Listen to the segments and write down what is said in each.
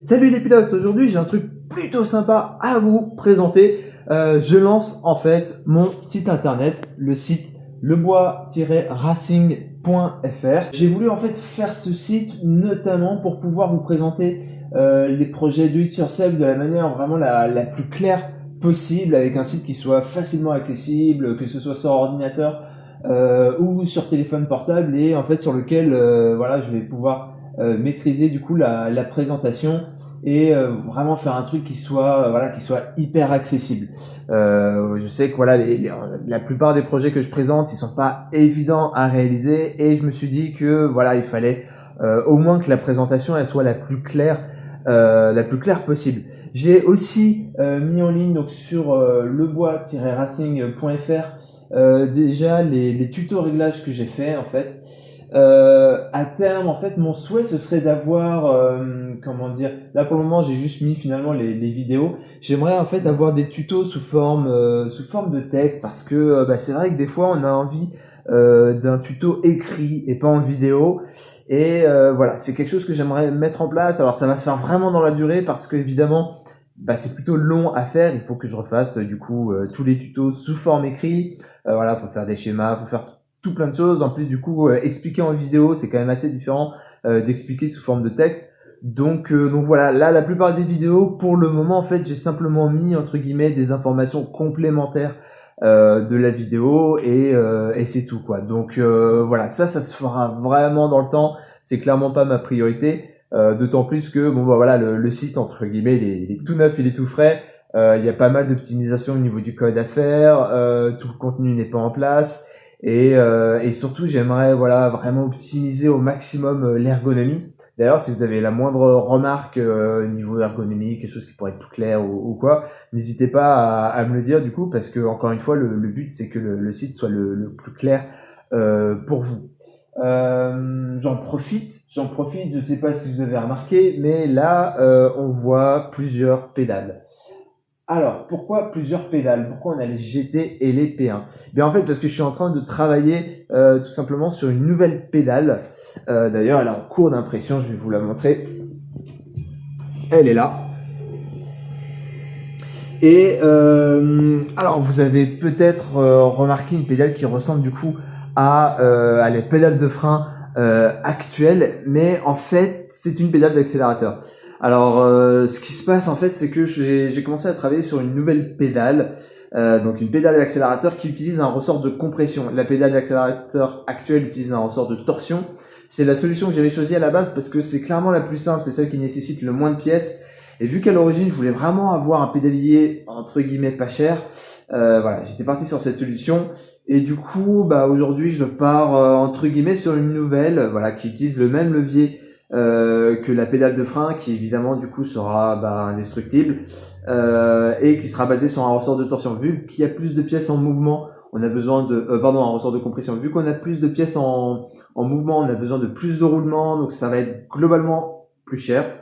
Salut les pilotes, aujourd'hui j'ai un truc plutôt sympa à vous présenter. Je lance en fait mon site internet, le site lebois-racing.fr. J'ai voulu en fait faire ce site notamment pour pouvoir vous présenter les projets do it yourself de la manière vraiment la plus claire possible, avec un site qui soit facilement accessible, que ce soit sur ordinateur ou sur téléphone portable, et en fait sur lequel voilà, je vais pouvoir maîtriser du coup la présentation et vraiment faire un truc qui soit voilà, qui soit hyper accessible. Je sais que voilà, la plupart des projets que je présente, ils sont pas évidents à réaliser, et je me suis dit que voilà, il fallait au moins que la présentation elle soit la plus claire possible. J'ai aussi mis en ligne donc sur lebois-racing.fr déjà les tutos réglages que j'ai fait en fait. À terme, en fait, mon souhait, ce serait d'avoir, comment dire, là pour le moment, j'ai juste mis finalement les vidéos. J'aimerais en fait avoir des tutos sous forme de texte, parce que bah, c'est vrai que des fois, on a envie d'un tuto écrit et pas en vidéo. Et voilà, c'est quelque chose que j'aimerais mettre en place. Alors, ça va se faire vraiment dans la durée, parce que évidemment, bah, c'est plutôt long à faire. Il faut que je refasse du coup tous les tutos sous forme écrit. Voilà, faut faire des schémas, faut faire tout plein de choses. En plus, du coup, expliquer en vidéo, c'est quand même assez différent d'expliquer sous forme de texte. Donc voilà, là, la plupart des vidéos, pour le moment, en fait, j'ai simplement mis, entre guillemets, des informations complémentaires de la vidéo, et c'est tout, quoi. Donc voilà, ça se fera vraiment dans le temps. C'est clairement pas ma priorité. D'autant plus que, bon, bah voilà, le site, entre guillemets, il est tout neuf, il est tout frais. Il y a pas mal d'optimisation au niveau du code à faire. Tout le contenu n'est pas en place. Et surtout, j'aimerais voilà vraiment optimiser au maximum l'ergonomie. D'ailleurs, si vous avez la moindre remarque niveau ergonomie, quelque chose qui pourrait être plus clair ou quoi, n'hésitez pas à me le dire du coup, parce que encore une fois, le but c'est que le site soit le plus clair pour vous. J'en profite, je ne sais pas si vous avez remarqué, mais là, on voit plusieurs pédales. Alors, pourquoi plusieurs pédales? Pourquoi on a les GT et les P1? Bien en fait, parce que je suis en train de travailler tout simplement sur une nouvelle pédale. D'ailleurs, elle est en cours d'impression, je vais vous la montrer. Elle est là. Et alors, vous avez peut-être remarqué une pédale qui ressemble du coup à les pédales de frein actuelles, mais en fait, c'est une pédale d'accélérateur. Alors, ce qui se passe en fait, c'est que j'ai commencé à travailler sur une nouvelle pédale, donc une pédale d'accélérateur qui utilise un ressort de compression. La pédale d'accélérateur actuelle utilise un ressort de torsion. C'est la solution que j'avais choisie à la base parce que c'est clairement la plus simple, c'est celle qui nécessite le moins de pièces. Et vu qu'à l'origine, je voulais vraiment avoir un pédalier entre guillemets pas cher, voilà, j'étais parti sur cette solution. Et du coup, bah aujourd'hui, je pars entre guillemets sur une nouvelle, voilà, qui utilise le même levier que la pédale de frein, qui évidemment du coup sera indestructible, et qui sera basée sur un ressort de torsion. Vu qu'il y a plus de pièces en mouvement, on a besoin de un ressort de compression. Vu qu'on a plus de pièces en mouvement, on a besoin de plus de roulement, donc ça va être globalement plus cher.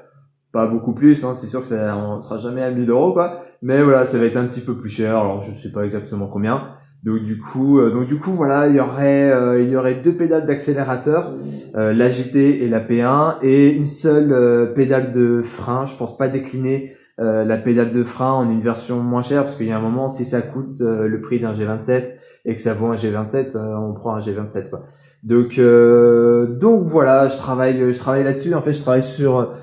Pas beaucoup plus, hein, c'est sûr que on sera jamais à 1000 euros, quoi. Mais voilà, ça va être un petit peu plus cher. Alors, je sais pas exactement combien. Donc du coup, voilà, il y aurait deux pédales d'accélérateur, la GT et la P1, et une seule pédale de frein. Je pense pas décliner la pédale de frein en une version moins chère, parce qu'il y a un moment, si ça coûte le prix d'un G27 et que ça vaut un G27, on prend un G27, quoi. Donc voilà, je travaille là-dessus. En fait, je travaille sur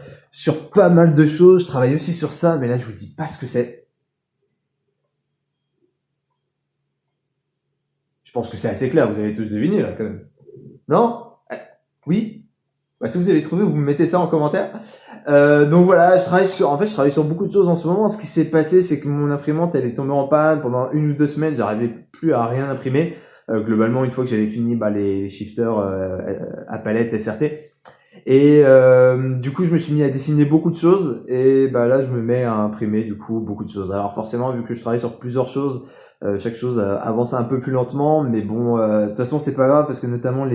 pas mal de choses. Je travaille aussi sur ça, mais là, je vous dis pas ce que c'est. Je pense que c'est assez clair. Vous avez tous deviné, là, quand même. Non? Oui? Bah, si vous avez trouvé, vous me mettez ça en commentaire. Donc voilà, je travaille sur beaucoup de choses en ce moment. Ce qui s'est passé, c'est que mon imprimante, elle est tombée en panne pendant 1 ou 2 semaines. J'arrivais plus à rien imprimer. Globalement, une fois que j'avais fini les shifters à palette SRT. Et du coup, je me suis mis à dessiner beaucoup de choses, et bah là, je me mets à imprimer du coup beaucoup de choses. Alors forcément, vu que je travaille sur plusieurs choses, chaque chose avance un peu plus lentement, mais bon, de toute façon, c'est pas grave, parce que notamment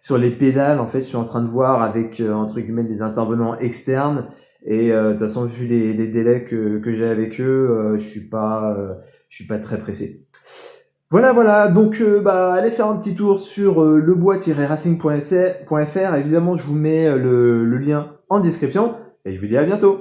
sur les pédales, en fait, je suis en train de voir avec entre guillemets des intervenants externes, et de toute façon, vu les délais que j'ai avec eux, je suis pas très pressé. Voilà, donc allez faire un petit tour sur lebois-racing.fr. Évidemment, je vous mets le lien en description, et je vous dis à bientôt.